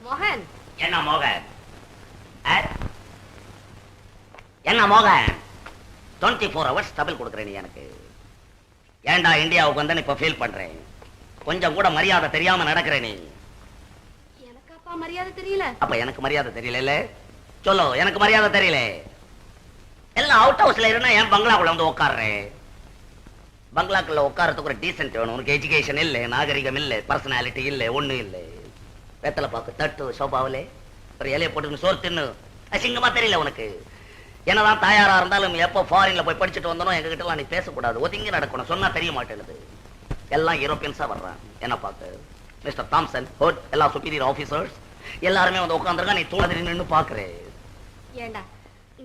மோகன். என்ன மோகன்? என்ன மோகன்? 24 hours டபுள் கொடுக்குறேன் நீ எனக்கு. ஏண்டா இந்தியாவுக்கு வந்து இப்ப ஃபீல் பண்றேன். கொஞ்சம் கூட மரியாதை தெரியாம நடக்கிறேன் நீ. எனக்கு அப்பா மரியாதை தெரியல. அப்ப எனக்கு மரியாதை தெரியல. சொல்லு, எனக்கு மரியாதை தெரியல. எல்லாம் அவுட் ஹவுஸ்ல இருந்தா ஏன் பங்களாக்குள்ள வந்து உட்கார்றேன்? பங்களாக்குள்ள உட்காரத்துக்கு ஒரு டீசென்ட் வேணும். உனக்கு எஜுகேஷன் இல்ல, நாகரிகம் இல்ல, பர்சனாலிட்டி இல்ல, ஒண்ணு இல்ல. வெத்தலை பாக்கு தட்டு சோபாவிலே ஒரு இலையை போட்டு சோறு தின்னு அசிங்கமா தெரியல உனக்கு. என்னதான் தாயாரா இருந்தாலும் எப்போ ஃபாரின்ல போய் படிச்சுட்டு வந்தனும் எங்க கிட்ட நீ பேசக்கூடாது, ஒதுங்கி நடக்கணும். சொன்னா தெரிய மாட்டேங்குது. எல்லாம் யூரோப்பியன்ஸா வர்றான். என்ன பார்த்து மிஸ்டர் தாம்சன் ஹோட் எல்லா சுப்பீரியர் ஆபீசர்ஸ் எல்லாருமே வந்து உட்காந்துருக்கா. நீ தூணாதிரி நின்று பாக்குறே. ஏண்டா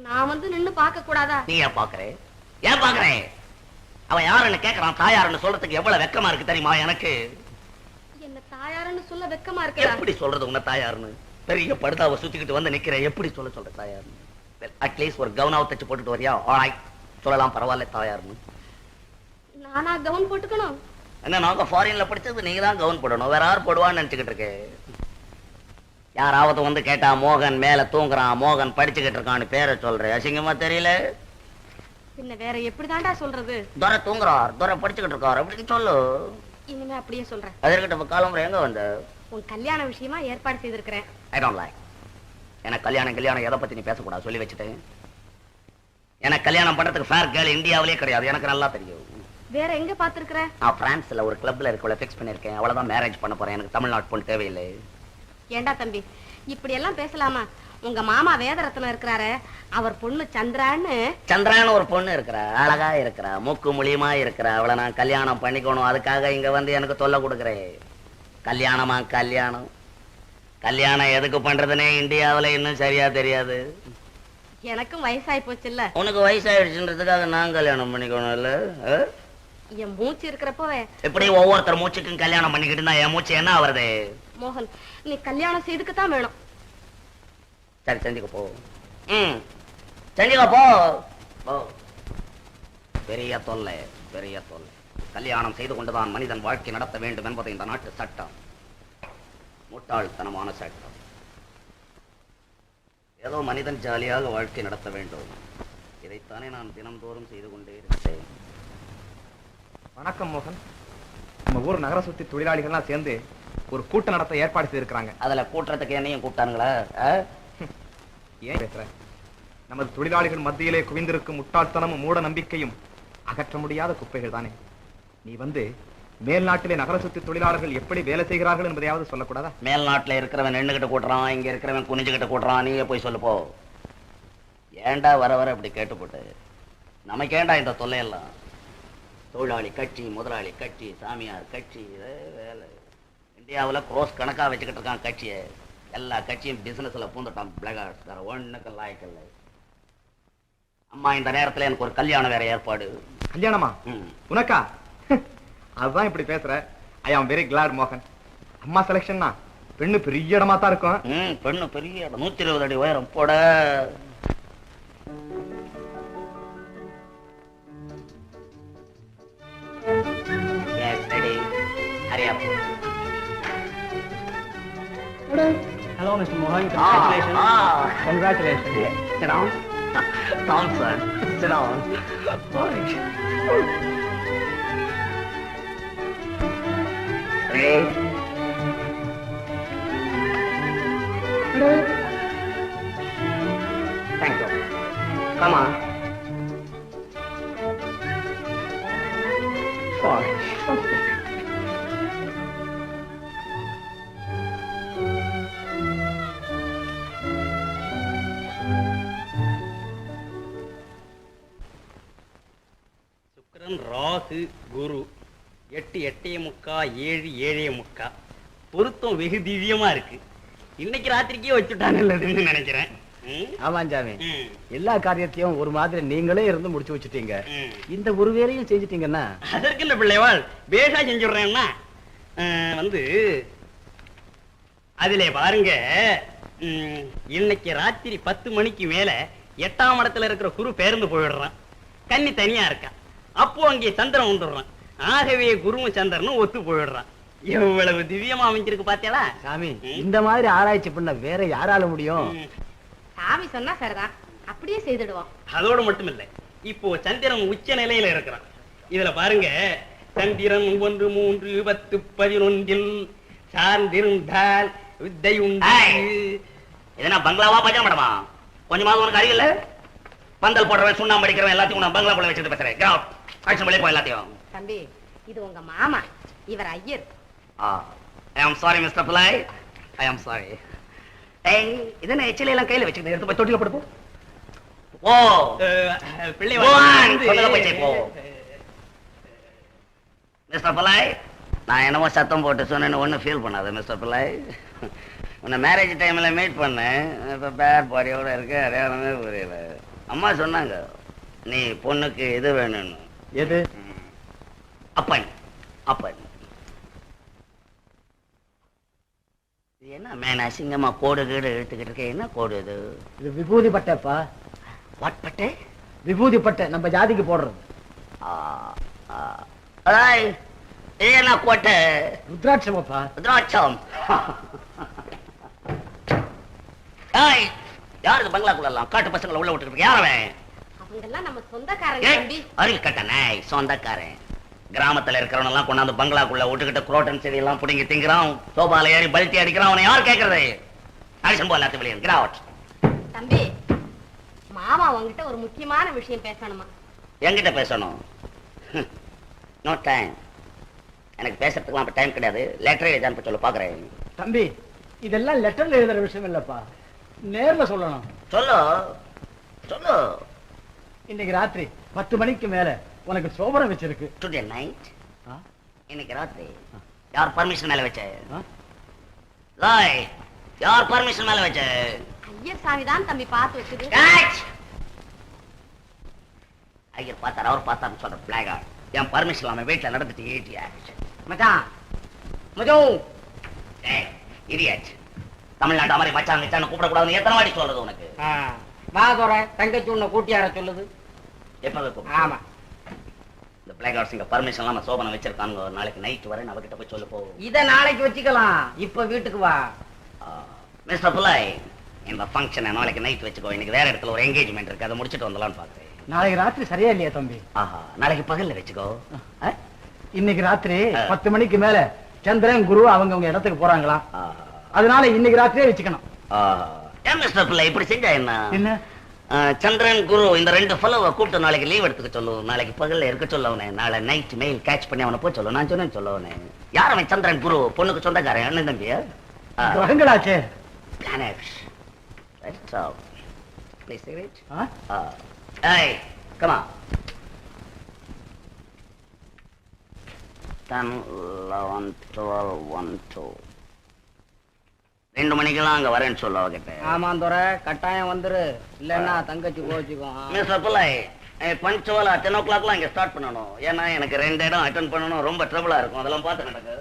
நான் வந்து நின்னு பார்க்க கூடாதா? நீ ஏன் பாக்குறே? ஏன் பாக்குறே? அவன் யாருன்னு கேட்கறான். தாயாருன்னு சொல்றதுக்கு எவ்வளவு வெக்கமா இருக்கு தெரியுமா எனக்கு? என்ன தாயாருன்னு சொல்ல வெக்கமா இருக்கா? எப்படி சொல்றது உன்ன தாயாருன்னு? பெரிய படுதாவை சுத்திக்கிட்டு வந்து நிக்கிறேன். எப்படி சொல்ற தாயாருன்னு? அட்லீஸ்ட் ஒரு கவுனாவை தச்சு போட்டுட்டு வரியா? ஆல்ரைட் சொல்லலாம், பரவாயில்ல தாயாருன்னு. நானா கவுன் போட்டுக்கணும்? என்ன நாங்க ஃபாரின்ல படிச்சது, நீங்க தான் கவுன் போடணும். வேற யார் போடுவான்னு நினைச்சுக்கிட்டு இருக்கு. யாராவது வந்து கேட்டா மோகன் மேல தூங்குறான், மோகன் படிச்சுக்கிட்டு இருக்கான்னு பேரை சொல்றேன். அசிங்கமா தெரியல? பின்ன வேற எப்படிதான்டா சொல்றது? துரை தூங்குறார், துரை படிச்சுக்கிட்டு இருக்கார் அப்படின்னு சொல்லு. இனிமே அப்படியே சொல்றேன். அதற்கிட்ட காலம்புற எங்க வந்து உன் கல்யாண விஷயமா ஏற்பாடு செய்திருக்கிறேன். I don't like. எனக்கு கல்யாணம் எதை பத்தி நீ பேசக்கூடாது சொல்லி வச்சுட்டேன். எனக்கு கல்யாணம் பண்றதுக்கு ஃபேர் கேர்ள் இந்தியாவிலே கிடையாது. எனக்கு நல்லா தெரியும். வேற எங்க பாத்துருக்கிற? நான் பிரான்ஸ்ல ஒரு கிளப்ல இருக்கவளை ஃபிக்ஸ் பண்ணிருக்கேன். அவ்வளவுதான் மேரேஜ் பண்ண போறேன். எனக்கு தமிழ்நாட்டு பொண்ணு தேவையில்லை. ஏண்டா தம்பி இப்படி எல்லாம் பேசலாமா? உங்க மாமா வேதரத்னம் இருக்கிறாரு, அவர் பொண்ணு சந்திரான்னு ஒரு பொண்ணு இருக்கிறா. அழகா இருக்கிறா, மூக்கு முழியமா இருக்கிறா. அவளை நான் கல்யாணம் பண்ணிக்கணும். அதுக்காக இங்க வந்து எனக்கு தொல்லை கொடுக்குறேன். கல்யாணமா? கல்யாணம் எதுக்கு பண்றதுன்னே இந்தியாவில இன்னும் சரியா தெரியாது. எனக்கும் வயசாயி போச்சு இல்ல? உனக்கு வயசாயிடுச்சுன்றதுக்காக நான் கல்யாணம் பண்ணிக்கணும் இல்ல? என் மூச்சு இருக்கிறப்போ எப்படி ஒவ்வொருத்தர் மூச்சுக்கும் கல்யாணம் பண்ணிக்கிட்டு இருந்தா என் மூச்சு என்ன ஆவறது? மோகன் நீ கல்யாணம் செய்துக்குத்தான் வேணும். சரி செஞ்சுக்க போ. செஞ்சுக்க போ. பெரிய தொல்லை. கல்யாணம் செய்து கொண்டுதான் மனிதன் வாழ்க்கை நடத்த வேண்டும் என்பது இந்த நாட்டு சட்டம். முட்டாள்தனமான சட்டம். ஏதோ மனிதன் ஜாலியாக வாழ்க்கை நடத்த வேண்டும். இதைத்தானே நான் தினம்தோறும் செய்து கொண்டே இருக்கிறேன். வணக்கம் மோகன். நம்ம ஊர் நகர சுத்தி தொழிலாளிகள்லாம் சேர்ந்து ஒரு கூட்டம் நடத்த ஏற்பாடு செய்திருக்கிறாங்க. அதுல கூட்டுறதுக்கு என்னையும் கூப்பிட்டானுங்களா? ஏன் பேசுற? நமது தொழிலாளிகள் மத்தியிலே குவிந்திருக்கும் முட்டாள்தனமும் மூட நம்பிக்கையும் அகற்ற முடியாத குப்பைகள் தானே. நீ வந்து மேல் நாட்டிலே நகர சுத்தி தொழிலாளர்கள் எப்படி வேலை செய்கிறார்கள் என்பதையாவது சொல்லக்கூடாதா? மேல் நாட்டுல இருக்கிறவன் நின்னுகிட்ட கூட்டுறான், இங்க இருக்கிறவன் குனிஞ்சுகிட்ட கூட்டுறான். நீயே போய் சொல்லு போ. ஏண்டா வர இப்படி கேட்டு போட்டு நமக்கு ஏண்டா இந்த தொல்லையெல்லாம்? தொழிலாளி கட்சி, முதலாளி கட்சி, சாமியார் கட்சி, வேலை. இந்தியாவில் குரோஸ் கணக்கா வச்சுக்கிட்டு இருக்கான் கட்சியை. எல்லா கட்சியும் பிசினஸ்ல பூந்துட்டான். பிளகார்ட்ஸ் வேற ஒண்ணுக்கு லாய்க்கல்ல. அம்மா இந்த நேரத்துல எனக்கு ஒரு கல்யாணம் வேற ஏற்பாடு. கல்யாணமா? உனக்கா? அதுதான் இப்படி பேசுற. ஐ ஆம் வெரி கிளாட் மோகன். அம்மா செலக்ஷன்னா பெண்ணு பெரிய இடமா தான் இருக்கும். பெண்ணு பெரிய இடம், 120 அடி உயரம் போட. Hello, Mr. Mohan. Congratulations. Congratulations. Sit down. Thompson, sit down. Ready? Thank you. Come on. Sorry. Rahu குரு 8 8:45 7 7:45 பொருத்தம் வெகு திவ்யமா இருக்கு. இன்னைக்கு ராத்திரிக்கே வச்சுட்டான்னு நினைக்கிறேன். ஆமாஞ்சாமி, எல்லா காரியத்தையும் ஒரு மாதிரி நீங்களே இருந்து முடிச்சு வச்சுட்டீங்க. இந்த ஒரு வேலையும் செஞ்சுட்டீங்கன்னா அதற்கு என்ன பிள்ளைவாள் பேஷா செஞ்சுடுறேன்னா வந்து அதிலே பாருங்க. இன்னைக்கு ராத்திரி 10 மணிக்கு மேல 8ஆம் இடத்துல இருக்கிற குரு பேருந்து போயிடுறான். கன்னி தனியா இருக்கா. அப்போ அங்கே சந்திரன் வந்துடுறான். ஆகவே குருவும் சந்திரனும் ஒத்து போயிடுறான். எவ்வளவு திவ்யமா அமைஞ்சிருக்கு பாத்தியாளா? சாமி இந்த மாதிரி ஆராய்ச்சி பண்ண வேற யாரால முடியும்? சாமி சொன்னா சரிதான், அப்படியே செய்துடுவோம். அதோடு மட்டும் இல்ல, இப்போ சந்திரன் உச்ச நிலையில இருக்கிறான். இதுல பாருங்க, சந்திரன் 1 3 10 11 சார்ந்திருந்தால் வித்தை உண்டு. இதனா பங்களாவா பஜனை மேடமா? கொஞ்சமாவது உனக்கு அறிவில்ல? பந்தல் போடுறவன் சுண்ணாம்பு அடிக்கிறவன் எல்லாத்தையும் நான் பங்களா போல வச்சுட்டு பேசுறேன். கிரவுட் காய்ச்சல் வெளியே போய் எல்லாத்தையும். தம்பி, இது உங்க மாமா, இவர் ஐயர். ஐ ஆம் சாரி மிஸ்டர் பிள்ளை, ஐ ஆம் சாரி. ஏய், இதென்ன எச்சில எல்லாம் கையில வச்சுக்கிட்டு எடுத்து போய் தொட்டில போடு போ. ஓ பிள்ளை போ. மிஸ்டர் பிள்ளை, நான் என்னமோ சத்தம் போட்டு சொன்னேன்னு ஒன்றும் ஃபீல் பண்ணாத மிஸ்டர் பிள்ளை. உன்னை மேரேஜ் டைம்ல மீட் பண்ணேன், இப்போ பேட் பாடியோட இருக்க அடையாளமே புரியல. அம்மா சொன்னாங்க நீ பொண்ணுக்கு இது வேணும்னு. எது? அப்பன். அப்பன் இது என்ன மேன் அசிங்கமா கோடு கீடு இழுத்துக்கிட்டு இருக்க? என்ன கோடு இது? இது விபூதி பட்டைப்பா. வாட் பட்டை? விபூதி பட்டை, நம்ம ஜாதிக்கு போடுறது. இது என்ன கோட்டை? ருத்ராட்சமப்பா. ருத்ராட்சம். யாரு இது பங்களாக்குள்ள எல்லாம் காட்டு பசங்களை உள்ள விட்டுக்கிட்டு யாரவன்? அவங்க எல்லாம் நம்ம சொந்தக்காரங்க தம்பி. அறிவு கட்டணே சொந்தக்காரன். கிராமத்துல இருக்கிறவன் எல்லாம் கொண்டாந்து பங்களாக்குள்ள விட்டுக்கிட்டு குரோட்டன் செடி எல்லாம் புடிங்கி திங்கிறான், சோபால ஏறி பல்ட்டி அடிக்கிறான். அவனை யார் கேட்கறது? அடிஷன் போல வெளியே கிராவட். தம்பி, மாமா உங்ககிட்ட ஒரு முக்கியமான விஷயம் பேசணுமா? என்கிட்ட பேசணும்? No time. எனக்கு பேசுறதுக்குலாம் அப்ப டைம் கிடையாது. லெட்டர் எழுதான்னு சொல்ல பாக்குறேன். தம்பி, இதெல்லாம் லெட்டர்ல எழுதுற விஷயம் இல்லப்பா, நேர்ல சொல்லணும். சொல்லு சொல்லு. இன்னைக்கு ராத்திரி 10 மணிக்கு மேல உனக்கு சோபனம் வச்சிருக்கு. Today night? இன்னைக்கு ராத்திரி யார் பர்மிஷன் மேல வச்ச? யார் பர்மிஷன் மேல வச்ச? ஐயர் சாமி தான் தம்பி பார்த்து வச்சது. ஐயர் பார்த்தார், அவர் பார்த்தாருன்னு சொல்ற பிளாகா. என் பர்மிஷன் இல்லாம வீட்டுல நடந்துட்டு ஏட்டியா மச்சான் மஜோ இடியாச்சு. தமிழ்நாட்டு மாதிரி மச்சான் மச்சான் கூப்பிடக்கூடாதுன்னு எத்தனை வாடி சொல்றது உனக்கு? வா தோற தங்கச்சி உன்னை கூட்டியார சொல்லுது. எப்ப? ஆமா, இந்த பிளாக் ஹவுஸ் இங்க பர்மிஷன் இல்லாம சோபனை வச்சிருக்காங்க. நாளைக்கு நைட் வரை அவகிட்ட போய் சொல்லு போ. இத நாளைக்கு வச்சுக்கலாம், இப்ப வீட்டுக்கு வா. மிஸ்டர் புலை, இந்த ஃபங்க்ஷனை நாளைக்கு நைட் வச்சுக்கோ. இன்னைக்கு வேற இடத்துல ஒரு என்கேஜ்மெண்ட் இருக்கு, அதை முடிச்சிட்டு வந்துடலாம்னு பாக்குறேன். நாளைக்கு ராத்திரி சரியா இல்லையா தம்பி? நாளைக்கு பகல்ல வச்சுக்கோ. இன்னைக்கு ராத்திரி 10 மணிக்கு மேல சந்திரன் குரு அவங்க இடத்துக்கு போறாங்களாம். அதனால இன்னைக்கு ராத்திரியே வச்சுக்கணும். ஏன் மிஸ்டர் பிள்ளை இப்படி செஞ்சா என்ன? என்ன? சந்திரன் குரு இந்த 2 ஃபெலோவை கூப்பிட்டு நாளைக்கு லீவ் எடுத்துக்க சொல்லு. நாளைக்கு பகல்ல இருக்க சொல்லவனே. நாளை நைட் மெயில் கேட்ச் பண்ணி அவனை போய் சொல்லு. நான் சொன்னேன்னு சொல்லவனே. யார் அவன்? சந்திரன் குரு பொண்ணுக்கு சொந்தக்காரன், அண்ணன் தம்பியா? கிரகங்களாச்சே. Planets. That's all. Please cigarette? Hey, come on. 10, 11, 12, 1, 2. 2 மணிக்கெல்லாம் அங்க வரேன்னு சொல்ல அவகிட்ட. ஆமா தோற, கட்டாயம் வந்துரு, இல்லன்னா தங்கச்சி கோச்சுக்கும். மிஸ்டர் பிள்ளை, பஞ்சுவலா 10 o'clockலாம் இங்க ஸ்டார்ட் பண்ணணும். ஏன்னா எனக்கு 2 இடம் அட்டென்ட் பண்ணணும், ரொம்ப ட்ரபிளா இருக்கும். அதெல்லாம் பார்த்து நடக்கு.